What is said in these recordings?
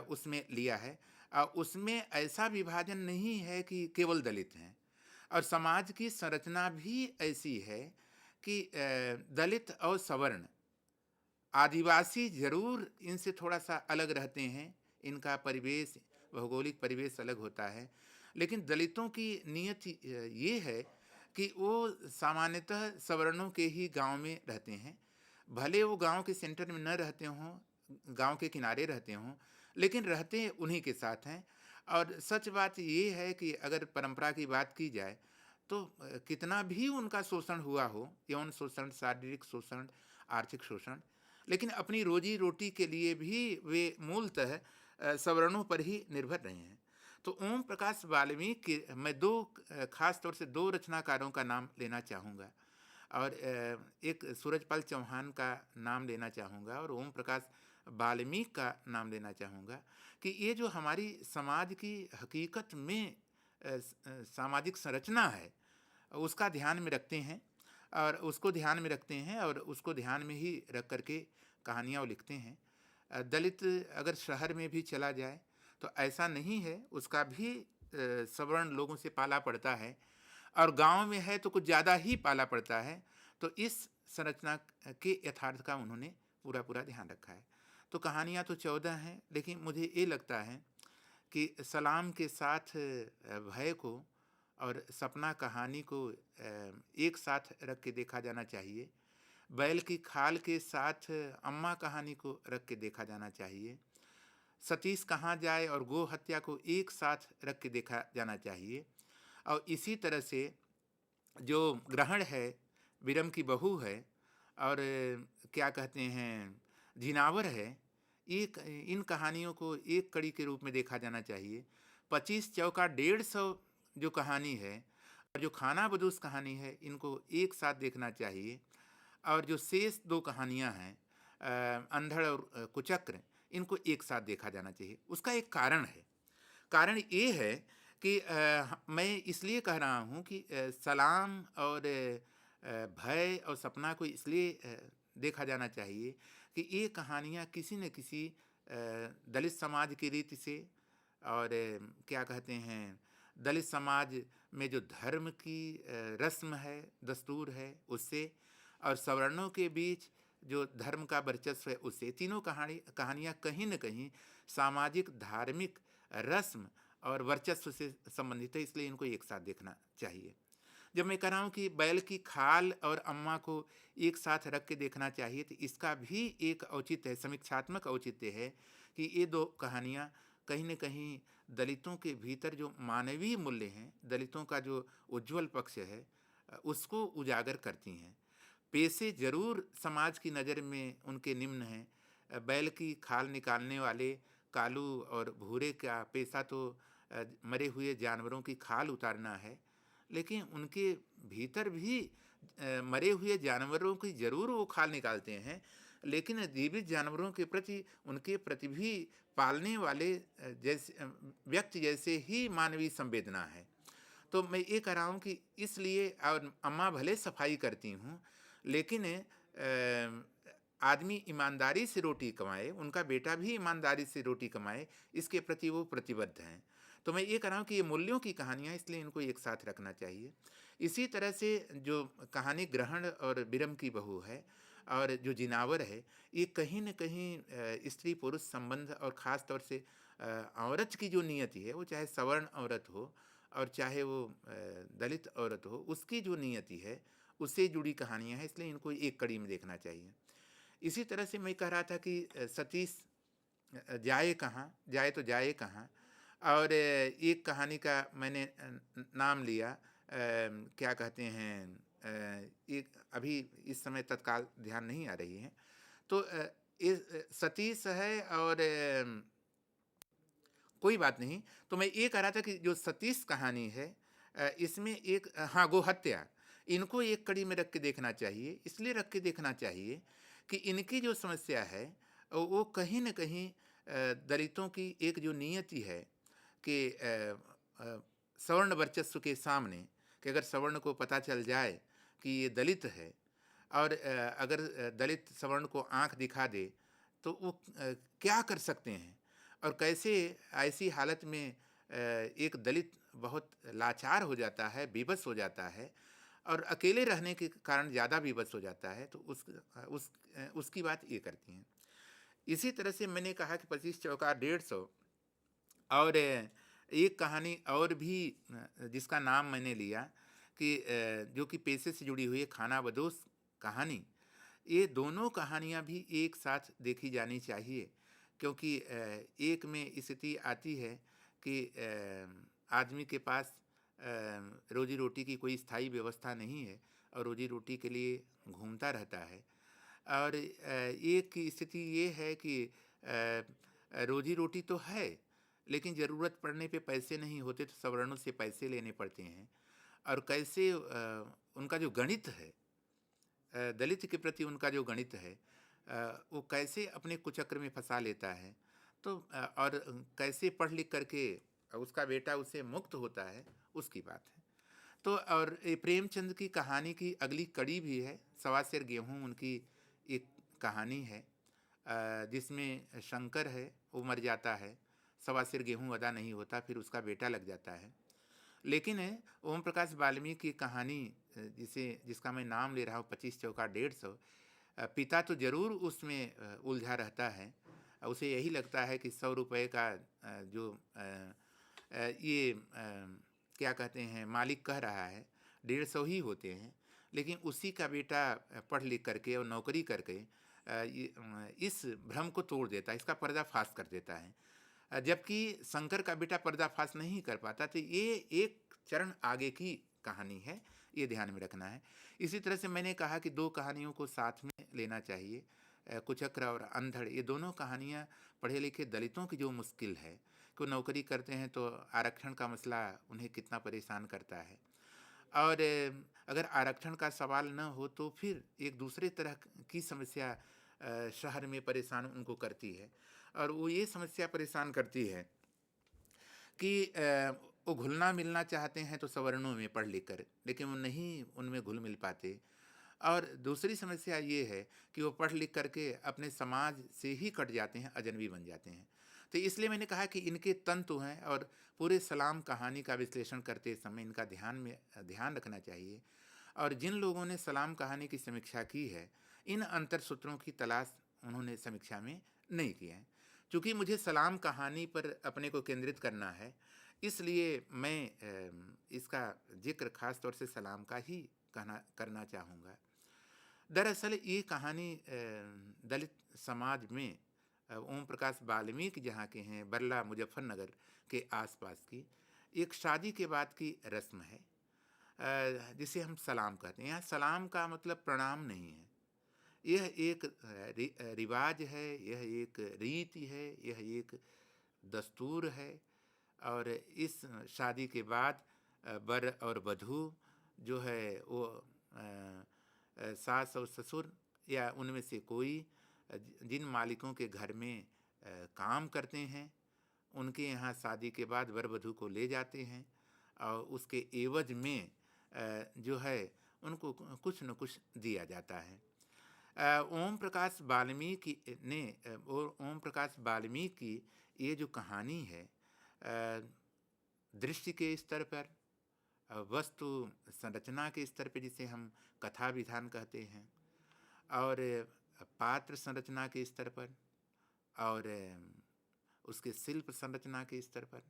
उसमें लिया है। उसमें ऐसा विभाजन नहीं है कि केवल दलित हैं, और समाज की संरचना भी ऐसी है कि दलित और सवर्ण, आदिवासी ज़रूर इनसे थोड़ा-सा अलग रहते हैं, इनका परिवेश, भौगोलिक परिवेश अलग होता है। लेकिन दलितों की नियत ये है कि वो सामान्यतः सवर्णों के ही गाँव में रहते हैं। भले वो गाँव के सेंटर में न रहते हों, गाँव के किनारे रहते हों, लेकिन रहते उन्हीं के साथ हैं। और सच बात ये है कि अगर परंपरा की बात की जाए, तो कितना भी उनका शोषण हुआ हो, यौन शोषण, शारीरिक शोषण, आर्थिक शोषण, लेकिन अपनी रोजी-रोटी के लिए भी वे मूलतः सवर्णों पर ही निर्भर रहे हैं। तो ओम प्रकाश वाल्मीकि मैं ख़ास तौर से 2 रचनाकारों का नाम लेना चाहूँगा, और एक सूरजपाल चौहान का नाम लेना चाहूँगा और ओम प्रकाश वाल्मीकि का नाम लेना चाहूँगा, कि ये जो हमारी समाज की हकीकत में सामाजिक संरचना है, उसका ध्यान में रखते हैं, और उसको ध्यान में रखते हैं और उसको ध्यान में ही रख कर के कहानियाँ वो लिखते हैं। दलित अगर शहर में भी चला जाए तो ऐसा नहीं है, उसका भी सवर्ण लोगों से पाला पड़ता है, और गांव में है तो कुछ ज़्यादा ही पाला पड़ता है। तो इस संरचना के यथार्थ का उन्होंने पूरा पूरा ध्यान रखा है। तो कहानियाँ तो 14 हैं, लेकिन मुझे ये लगता है कि सलाम के साथ भय को और सपना कहानी को एक साथ रख के देखा जाना चाहिए। बैल की खाल के साथ अम्मा कहानी को रख के देखा जाना चाहिए। सतीश कहाँ जाए और गो हत्या को एक साथ रख के देखा जाना चाहिए। और इसी तरह से जो ग्रहण है, विरम की बहू है, और क्या कहते हैं, जिनावर है, एक इन कहानियों को एक कड़ी के रूप में देखा जाना चाहिए। 25 चौका 150 जो कहानी है और जो खाना बदोश कहानी है, इनको एक साथ देखना चाहिए। और जो शेष 2 कहानियाँ हैं, अंधड़ और कुचक्र, इनको एक साथ देखा जाना चाहिए। उसका एक कारण है। कारण ये है कि मैं इसलिए कह रहा हूँ कि सलाम और भय और सपना को इसलिए देखा जाना चाहिए कि ये कहानियाँ किसी न किसी दलित समाज की रीति से, और क्या कहते हैं, दलित समाज में जो धर्म की रस्म है, दस्तूर है, उससे, और सवर्णों के बीच जो धर्म का वर्चस्व है, उससे, तीनों कहानियाँ कहीं न कहीं सामाजिक, धार्मिक, रस्म और वर्चस्व से संबंधित है। इसलिए इनको एक साथ देखना चाहिए। जब मैं कह रहा हूँ कि बैल की खाल और अम्मा को एक साथ रख के देखना चाहिए, तो इसका भी एक औचित्य है, समीक्षात्मक औचित्य है कि ये 2 कहानियाँ कहीं न कहीं दलितों के भीतर जो मानवीय मूल्य हैं, दलितों का जो उज्ज्वल पक्ष है, उसको उजागर करती हैं। पेशे ज़रूर समाज की नज़र में उनके निम्न हैं। बैल की खाल निकालने वाले कालू और भूरे का पेशा तो मरे हुए जानवरों की खाल उतारना है, लेकिन उनके भीतर भी मरे हुए जानवरों की ज़रूर वो खाल निकालते हैं, लेकिन जीवित जानवरों के प्रति उनके प्रति भी पालने वाले व्यक्ति जैसे ही मानवीय संवेदना है। तो मैं ये कह रहा हूँ कि इसलिए, और अम्मा भले सफाई करती हूँ, लेकिन आदमी ईमानदारी से रोटी कमाए, उनका बेटा भी ईमानदारी से रोटी कमाए, इसके प्रति वो प्रतिबद्ध हैं। तो मैं ये कह रहा हूँ कि ये मूल्यों की कहानियाँ, इसलिए इनको एक साथ रखना चाहिए। इसी तरह से जो कहानी ग्रहण और विरम की बहू है और जो जिनावर है, ये कहीं न कहीं स्त्री पुरुष संबंध और ख़ास तौर से औरत की जो नियति है, वो चाहे सवर्ण औरत हो और चाहे वो दलित औरत हो, उसकी जो नियति है, उससे जुड़ी कहानियाँ हैं, इसलिए इनको एक कड़ी में देखना चाहिए। इसी तरह से मैं कह रहा था कि सतीश जाए कहाँ, जाए तो जाए कहाँ, और एक कहानी का मैंने नाम लिया, क्या कहते हैं, एक अभी इस समय तत्काल ध्यान नहीं आ रही है। तो सतीश है, और कोई बात नहीं। तो मैं ये कह रहा था कि जो सतीश कहानी है, इसमें एक, हाँ, गोहत्या, इनको एक कड़ी में रख के देखना चाहिए। इसलिए रख के देखना चाहिए कि इनकी जो समस्या है, वो कहीं न कहीं दलितों की एक जो नियति है कि सवर्ण वर्चस्व के सामने, कि अगर सवर्ण को पता चल जाए कि ये दलित है, और अगर दलित सवर्ण को आँख दिखा दे, तो वो क्या कर सकते हैं, और कैसे ऐसी हालत में एक दलित बहुत लाचार हो जाता है, बेबस हो जाता है और अकेले रहने के कारण ज़्यादा बेबस हो जाता है, तो उसकी बात ये करती हैं। इसी तरह से मैंने कहा कि 25 चौका 150 और एक कहानी और भी जिसका नाम मैंने लिया कि जो कि पेशे से जुड़ी हुई है, खानाबदोश कहानी। ये दोनों कहानियाँ भी एक साथ देखी जानी चाहिए, क्योंकि एक में स्थिति आती है कि आदमी के पास रोजी रोटी की कोई स्थायी व्यवस्था नहीं है और रोजी रोटी के लिए घूमता रहता है। और एक की स्थिति ये है कि रोजी रोटी तो है, लेकिन ज़रूरत पड़ने पे पैसे नहीं होते, तो सवर्णों से पैसे लेने पड़ते हैं। और कैसे उनका जो गणित है, दलित के प्रति उनका जो गणित है, वो कैसे अपने कुचक्र में फंसा लेता है। तो और कैसे पढ़ लिख करके उसका बेटा उससे मुक्त होता है, उसकी बात है। तो और ये प्रेमचंद की कहानी की अगली कड़ी भी है, सवा सेर गेहूँ उनकी एक कहानी है, जिसमें शंकर है, वो मर जाता है, सवा सेर गेहूँ अदा नहीं होता, फिर उसका बेटा लग जाता है। लेकिन ओम प्रकाश वाल्मीकि की कहानी जिसका मैं नाम ले रहा हूँ 25 चौका 150, पिता तो जरूर उसमें उलझा रहता है। उसे यही लगता है कि 100 रुपये का जो ये क्या कहते हैं मालिक कह रहा है 150 ही होते हैं, लेकिन उसी का बेटा पढ़ लिख करके और नौकरी करके इस भ्रम को तोड़ देता है, इसका पर्दाफाश कर देता है। जबकि शंकर का बेटा पर्दाफाश नहीं कर पाता। तो ये एक चरण आगे की कहानी है, ये ध्यान में रखना है। इसी तरह से मैंने कहा कि दो कहानियों को साथ में लेना चाहिए, कुचक्र और अंधड़। ये दोनों कहानियाँ पढ़े लिखे दलितों की जो मुश्किल है कि वो नौकरी करते हैं तो आरक्षण का मसला उन्हें कितना परेशान करता है, और अगर आरक्षण का सवाल न हो तो फिर एक दूसरे तरह की समस्या शहर में परेशान उनको करती है। और वो ये समस्या परेशान करती है कि वो घुलना मिलना चाहते हैं तो सवर्णों में पढ़ लिख कर, लेकिन वो नहीं उनमें घुल मिल पाते। और दूसरी समस्या ये है कि वो पढ़ लिख करके अपने समाज से ही कट जाते हैं, अजनबी बन जाते हैं। तो इसलिए मैंने कहा कि इनके तंतु हैं, और पूरे सलाम कहानी का विश्लेषण करते समय इनका ध्यान रखना चाहिए। और जिन लोगों ने सलाम कहानी की समीक्षा की है, इन अंतर सूत्रों की तलाश उन्होंने समीक्षा में नहीं की है। चूँकि मुझे सलाम कहानी पर अपने को केंद्रित करना है, इसलिए मैं इसका जिक्र खास तौर से सलाम का ही करना चाहूँगा। दरअसल ये कहानी दलित समाज में ओम प्रकाश वाल्मीकि जहाँ के हैं, बरला मुजफ्फरनगर के आसपास की एक शादी के बाद की रस्म है, जिसे हम सलाम कहते हैं। यहाँ सलाम का मतलब प्रणाम नहीं है, यह एक रिवाज है, यह एक रीति है, यह एक दस्तूर है। और इस शादी के बाद वर और वधू जो है वो सास और ससुर या उनमें से कोई जिन मालिकों के घर में काम करते हैं, उनके यहाँ शादी के बाद वर वधू को ले जाते हैं, और उसके एवज में जो है उनको कुछ न कुछ दिया जाता है। ओम प्रकाश वाल्मीकि ने ओम प्रकाश वाल्मीकि की ये जो कहानी है, दृष्टि के स्तर पर, वस्तु संरचना के स्तर पर जिसे हम कथा विधान कहते हैं, और पात्र संरचना के स्तर पर, और उसके शिल्प संरचना के स्तर पर,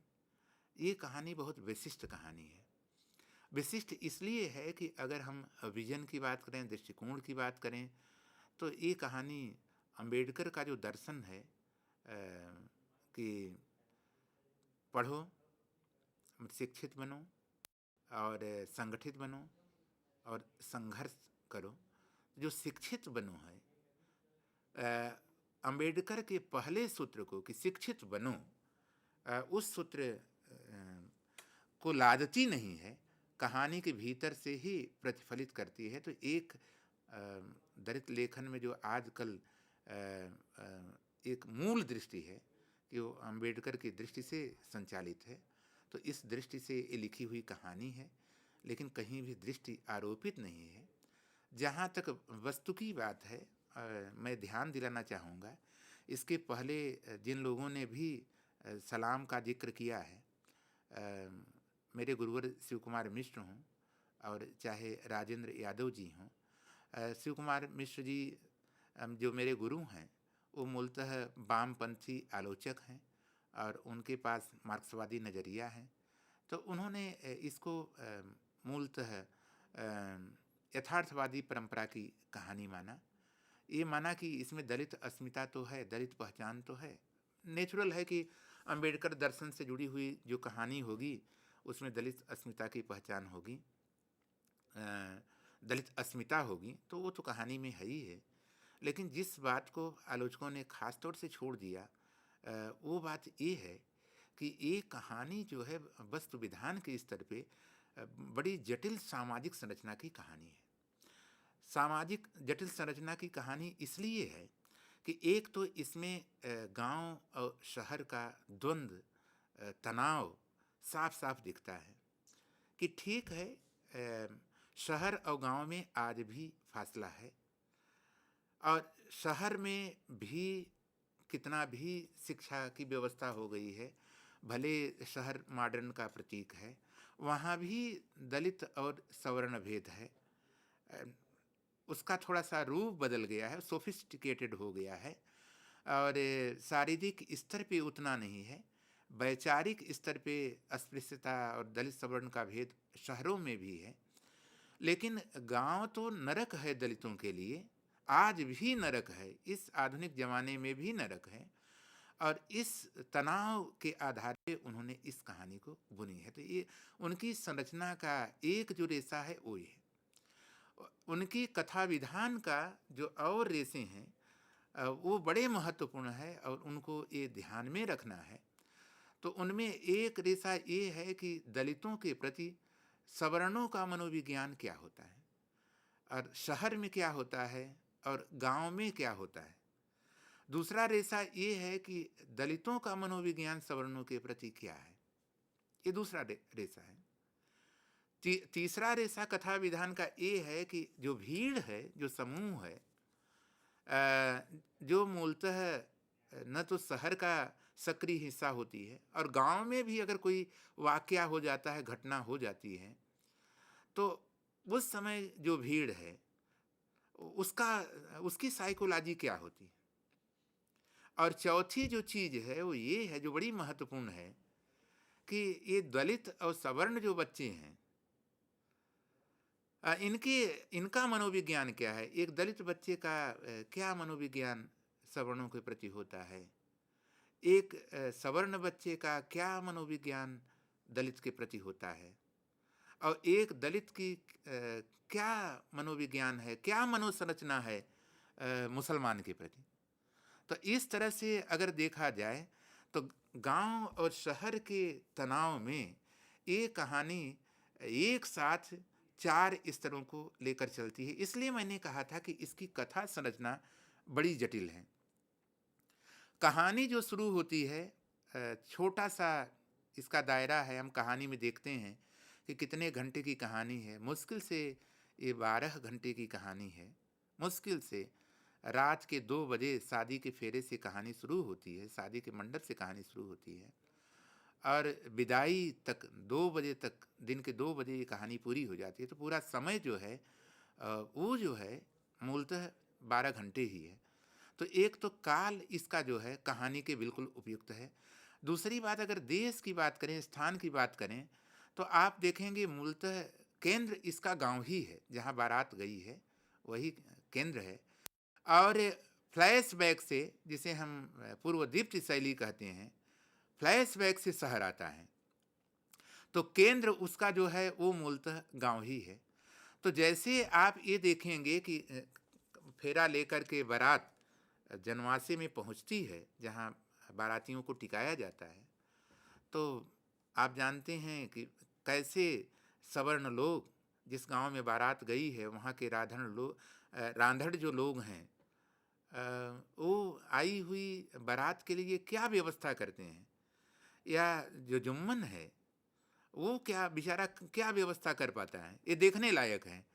ये कहानी बहुत विशिष्ट कहानी है। विशिष्ट इसलिए है कि अगर हम विजन की बात करें, दृष्टिकोण की बात करें, तो ये कहानी अंबेडकर का जो दर्शन है कि पढ़ो, शिक्षित बनो और संगठित बनो और संघर्ष करो। जो शिक्षित बनो है, अंबेडकर के पहले सूत्र को कि शिक्षित बनो, उस सूत्र को लादती नहीं है, कहानी के भीतर से ही प्रतिफलित करती है। तो एक दलित लेखन में जो आजकल एक मूल दृष्टि है कि वो अंबेडकर की दृष्टि से संचालित है, तो इस दृष्टि से ये लिखी हुई कहानी है, लेकिन कहीं भी दृष्टि आरोपित नहीं है। जहाँ तक वस्तु की बात है, मैं ध्यान दिलाना चाहूँगा, इसके पहले जिन लोगों ने भी सलाम का जिक्र किया है, अ, मेरे गुरुवर शिव कुमार मिश्र हों और चाहे राजेंद्र यादव जी हों, शिव कुमार मिश्र जी जो मेरे गुरु हैं वो मूलतः वामपंथी आलोचक हैं और उनके पास मार्क्सवादी नज़रिया है। तो उन्होंने इसको मूलतः यथार्थवादी परंपरा की कहानी माना। ये माना कि इसमें दलित अस्मिता तो है, दलित पहचान तो है, नेचुरल है कि अंबेडकर दर्शन से जुड़ी हुई जो कहानी होगी उसमें दलित अस्मिता की पहचान होगी, दलित अस्मिता होगी, तो वो तो कहानी में है ही है। लेकिन जिस बात को आलोचकों ने खास तौर से छोड़ दिया वो बात ये है कि ये कहानी जो है वस्तु विधान के स्तर पे बड़ी जटिल सामाजिक संरचना की कहानी है। सामाजिक जटिल संरचना की कहानी इसलिए है कि एक तो इसमें गांव और शहर का द्वंद्व, तनाव साफ साफ दिखता है कि ठीक है, शहर और गांव में आज भी फासला है और शहर में भी कितना भी शिक्षा की व्यवस्था हो गई है, भले शहर मॉडर्न का प्रतीक है, वहाँ भी दलित और सवर्ण भेद है। उसका थोड़ा सा रूप बदल गया है, सोफिस्टिकेटेड हो गया है और शारीरिक स्तर पे उतना नहीं है, वैचारिक स्तर पे अस्पृश्यता और दलित सवर्ण का भेद शहरों में भी है। लेकिन गांव तो नरक है दलितों के लिए, आज भी नरक है, इस आधुनिक जमाने में भी नरक है और इस तनाव के आधार पे उन्होंने इस कहानी को बुनी है। तो ये उनकी संरचना का एक जो रेशा है वो ये, उनकी कथा विधान का जो और रेशे हैं वो बड़े महत्वपूर्ण है और उनको ये ध्यान में रखना है। तो उनमें एक रेशा ये है कि दलितों के प्रति सवर्णों का मनोविज्ञान क्या होता है और शहर में क्या होता है और गांव में क्या होता है। दूसरा रेशा ये है कि दलितों का मनोविज्ञान सवर्णों के प्रति क्या है, ये दूसरा रेशा है। तीसरा रेशा कथा विधान का ये है कि जो भीड़ है, जो समूह है, जो मूलतः न तो शहर का सक्रिय हिस्सा होती है और गांव में भी अगर कोई वाकया हो जाता है, घटना हो जाती है, तो उस समय जो भीड़ है उसकी साइकोलॉजी क्या होती है। और चौथी जो चीज़ है वो ये है, जो बड़ी महत्वपूर्ण है, कि ये दलित और सवर्ण जो बच्चे हैं इनका मनोविज्ञान क्या है। एक दलित बच्चे का क्या मनोविज्ञान सवर्णों के प्रति होता है, एक सवर्ण बच्चे का क्या मनोविज्ञान दलित के प्रति होता है और एक दलित की क्या मनोविज्ञान है, क्या मनोसंरचना है मुसलमान के प्रति। तो इस तरह से अगर देखा जाए तो गांव और शहर के तनाव में ये कहानी एक साथ 4 स्तरों को लेकर चलती है। इसलिए मैंने कहा था कि इसकी कथा संरचना बड़ी जटिल है। कहानी जो शुरू होती है, छोटा सा इसका दायरा है, हम कहानी में देखते हैं कि कितने घंटे की कहानी है। मुश्किल से ये 12 घंटे की कहानी है। मुश्किल से रात के 2 बजे शादी के फेरे से कहानी शुरू होती है, शादी के मंडप से कहानी शुरू होती है और विदाई तक 2 बजे तक, दिन के 2 बजे ये कहानी पूरी हो जाती है। तो पूरा समय जो है वो जो है मूलतः 12 घंटे ही है। तो एक तो काल इसका जो है कहानी के बिल्कुल उपयुक्त है। दूसरी बात, अगर देश की बात करें, स्थान की बात करें, तो आप देखेंगे मूलतः केंद्र इसका गांव ही है, जहां बारात गई है वही केंद्र है। और फ्लैशबैक से, जिसे हम पूर्व दीप्ति शैली कहते हैं, फ्लैशबैक से शहर आता है, तो केंद्र उसका जो है वो मूलतः गांव ही है। तो जैसे आप ये देखेंगे कि फेरा लेकर के बारात जनवासे में पहुंचती है, जहां बारातियों को टिकाया जाता है, तो आप जानते हैं कि कैसे सवर्ण लोग, जिस गांव में बारात गई है वहाँ के रांधड़ जो लोग हैं, वो आई हुई बारात के लिए क्या व्यवस्था करते हैं, या जो जुम्मन है वो क्या बेचारा क्या व्यवस्था कर पाता है, ये देखने लायक है।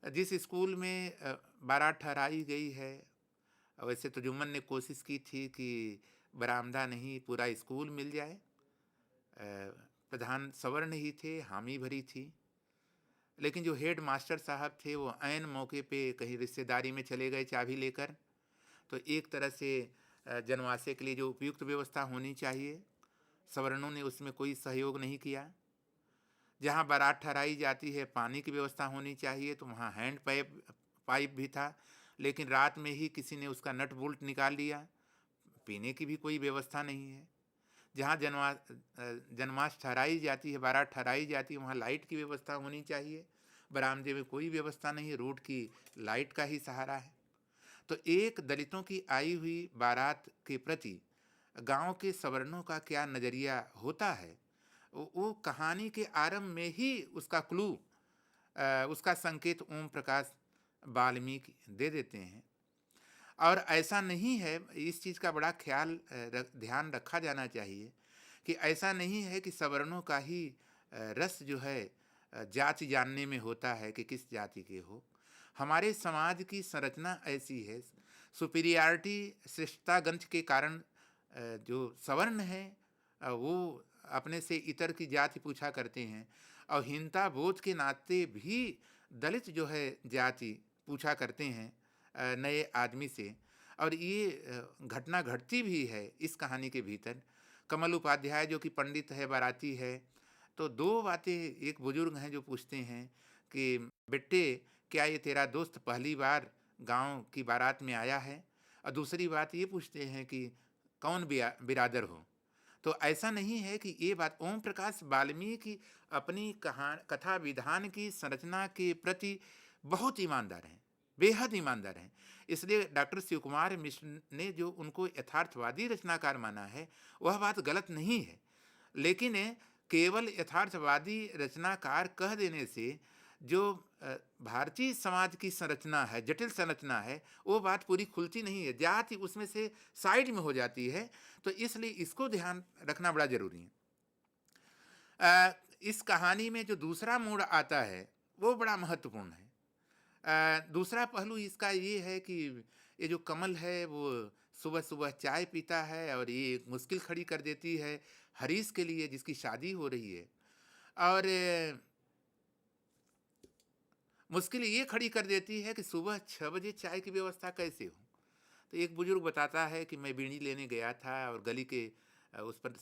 जिस स्कूल में बारात ठहराई गई है, वैसे तो जुम्मन ने कोशिश की थी कि बरामदा नहीं, पूरा स्कूल मिल जाए। प्रधान सवर्ण ही थे, हामी भरी थी। लेकिन जो हेड मास्टर साहब थे वो ऐन मौके पे कहीं रिश्तेदारी में चले गए चाबी लेकर। तो एक तरह से जनवासे के लिए जो उपयुक्त व्यवस्था होनी चाहिए, सवर्णों ने उसमें कोई सहयोग नहीं किया। जहाँ बारात ठहराई जाती है, पानी की व्यवस्था होनी चाहिए, तो वहाँ हैंड पाइप भी था, लेकिन रात में ही किसी ने उसका नट बोल्ट निकाल लिया। पीने की भी कोई व्यवस्था नहीं है। जहाँ जन्माष्टमी ठहराई जाती है, बारात ठहराई जाती है, वहाँ लाइट की व्यवस्था होनी चाहिए। बरामदे में कोई व्यवस्था नहीं है, रोड की लाइट का ही सहारा है। तो एक दलितों की आई हुई बारात के प्रति गांव के सवर्णों का क्या नज़रिया होता है, वो कहानी के आरंभ में ही उसका क्लू, उसका संकेत ओम प्रकाश वाल्मीकि दे देते हैं। और ऐसा नहीं है, इस चीज़ का बड़ा ध्यान रखा जाना चाहिए कि ऐसा नहीं है कि सवर्णों का ही रस जो है जाति जानने में होता है कि किस जाति के हो। हमारे समाज की संरचना ऐसी है, सुपीरियरिटी श्रेष्ठतागंज के कारण जो सवर्ण हैं वो अपने से इतर की जाति पूछा करते हैं, और हीनता बोध के नाते भी दलित जो है जाति पूछा करते हैं नए आदमी से। और ये घटना घटती भी है इस कहानी के भीतर। कमल उपाध्याय जो कि पंडित है, बाराती है, तो दो बातें एक बुजुर्ग हैं जो पूछते हैं कि बेटे क्या ये तेरा दोस्त पहली बार गांव की बारात में आया है, और दूसरी बात ये पूछते हैं कि कौन बिरादर हो। तो ऐसा नहीं है कि ये बात, ओम प्रकाश वाल्मीकि अपनी कथा विधान की संरचना के प्रति बहुत ईमानदार हैं, बेहद ईमानदार हैं। इसलिए डॉक्टर शिव कुमार मिश्र ने जो उनको यथार्थवादी रचनाकार माना है वह बात गलत नहीं है, लेकिन केवल यथार्थवादी रचनाकार कह देने से जो भारतीय समाज की संरचना है, जटिल संरचना है, वो बात पूरी खुलती नहीं है, जाति उसमें से साइड में हो जाती है। तो इसलिए इसको ध्यान रखना बड़ा जरूरी है। इस कहानी में जो दूसरा मोड़ आता है वो बड़ा महत्वपूर्ण है। दूसरा पहलू इसका ये है कि ये जो कमल है वो सुबह सुबह चाय पीता है और ये एक मुश्किल खड़ी कर देती है हरीश के लिए, जिसकी शादी हो रही है। और मुश्किल ये खड़ी कर देती है कि सुबह 6 बजे चाय की व्यवस्था कैसे हो। तो एक बुजुर्ग बताता है कि मैं बीड़ी लेने गया था और गली के उस पर